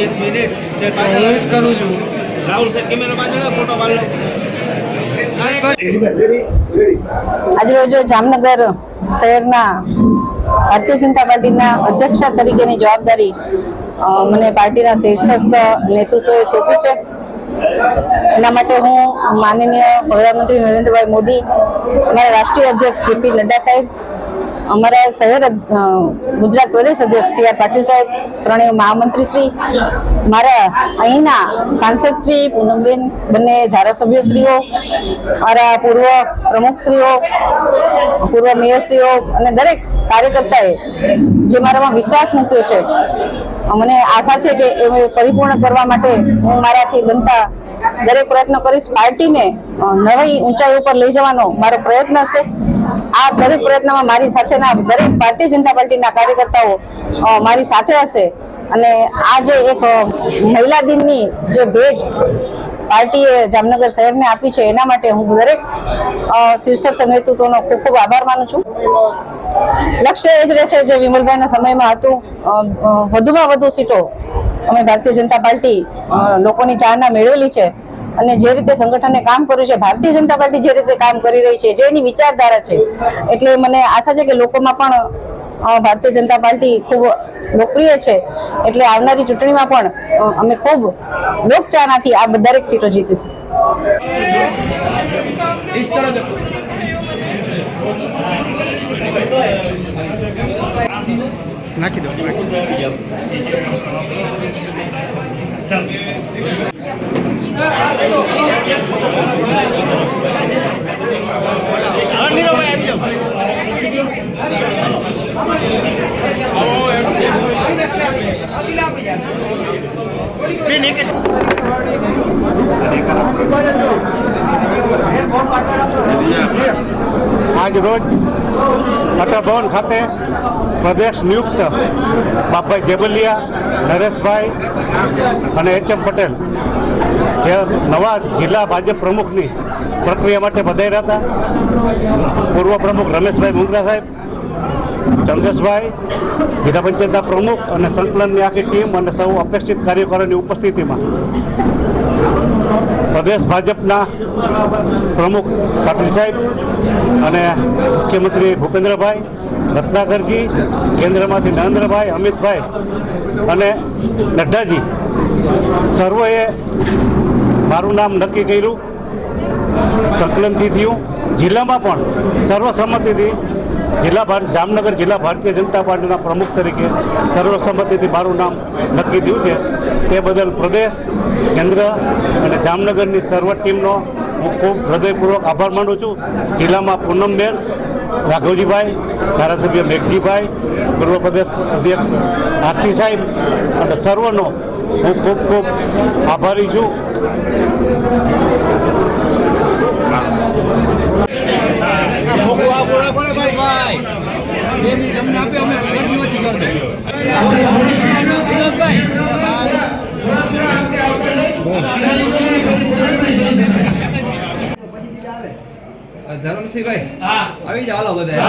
એક minute sir પાછળ જ કરું છું રાહુલ સર કેમેરા પાછળ ફોટો પાડો આજરોજ જામનગર શહેરના ભારતીય જનતા પાર્ટીના અધ્યક્ષ તરીકેની જવાબદારી મને પાર્ટીના શીર્ષસ્થ નેતૃત્વએ સોંપી છે। એના માટે હું માનનીય પ્રધાનમંત્રી નરેન્દ્રભાઈ મોદી, અમારા રાષ્ટ્રીય અધ્યક્ષ જેપી નડ્ડા સાહેબ, અમારા શહેર ગુજરાત પ્રદેશ અધ્યક્ષ સી આર પાટીલ સાહેબ, ત્રણેય મહામંત્રીશ્રી, મારા અહીંના સાંસદશ્રી પૂનમબેન, બંને ધારાસભ્યશ્રીઓ, મારા પૂર્વ પ્રમુખશ્રીઓ, પૂર્વ મેયરશ્રીઓ અને દરેક કાર્યકર્તાએ જે મારામાં વિશ્વાસ મૂક્યો છે, મને આશા છે કે એ પરિપૂર્ણ કરવા માટે હું મારાથી બનતા દરેક પ્રયત્ન કરીશ। પાર્ટીને નવી ઊંચાઈ ઉપર લઈ જવાનો મારો પ્રયત્ન છે। આ દરેક પ્રયત્નમાં મારી સાથેના દરેક ભારતીય જનતા પાર્ટીના કાર્યકર્તાઓ મારી સાથે હશે અને આ જે એક મહિલા દિનની જે ભેટ પાર્ટીએ જામનગર શહેરને આપી છે એના માટે હું દરેક શીર્ષસ્થ નેતૃત્વનો ખૂબ ખૂબ આભાર માનું છું। લક્ષ્ય એ જ રહેશે જે વિમલભાઈના સમયમાં હતું, વધુમાં વધુ સીટો અમે ભારતીય જનતા પાર્ટી લોકોની ચાહના મેળવેલી છે અને જે રીતે સંગઠને કામ કર્યું છે, ભારતીય જનતા પાર્ટી જે રીતે કામ કરી રહી છે, જે એની વિચારધારા છે, એટલે મને આશા છે કે લોકોમાં પણ ભારતીય જનતા પાર્ટી ખૂબ લોકપ્રિય છે, એટલે આવનારી ચૂંટણીમાં પણ અમે ખૂબ લોકચાહનાથી આ દરેક સીટો જીતીશું। નાખી દો આજ રોજ અટલ ભવન ખાતે પ્રદેશ નિયુક્ત બાપભાઈ જેબલિયા, નરેશભાઈ અને એચ.એમ. પટેલ જે નવા જિલ્લા ભાજપ પ્રમુખની પ્રક્રિયા માટે પધાર્યા હતા। પૂર્વ પ્રમુખ રમેશભાઈ મુંગરા સાહેબ, ચંદ્રેશભાઈ, જિલ્લા પંચાયતના પ્રમુખ અને સંકલનની આખી ટીમ અને સૌ અપેક્ષિત કાર્યકરોની ઉપસ્થિતિમાં પ્રદેશ ભાજપના પ્રમુખ પાટીલ સાહેબ અને મુખ્યમંત્રી ભૂપેન્દ્રભાઈ, રત્નાકરજી, કેન્દ્રમાંથી નરેન્દ્રભાઈ, અમિતભાઈ અને નડ્ડાજી સર્વોએ મારું નામ નક્કી કર્યું, સંકલનથી થયું। જિલ્લામાં પણ સર્વસંમતિથી જામનગર જિલ્લા ભારતીય જનતા પાર્ટીના પ્રમુખ તરીકે સર્વસંમતિથી મારું નામ નક્કી થયું છે। તે બદલ પ્રદેશ, કેન્દ્ર અને જામનગરની સર્વ ટીમનો હું ખૂબ હૃદયપૂર્વક આભાર માનું છું। જિલ્લામાં પૂનમબેન, રાઘવજીભાઈ, ધારાસભ્ય મેઘજીભાઈ, પૂર્વ પ્રદેશ અધ્યક્ષ આરસી સાહેબ અને સર્વનો હું ખૂબ ખૂબ આભારી છું। ધરમસિંહભાઈ આવી જાવ બધા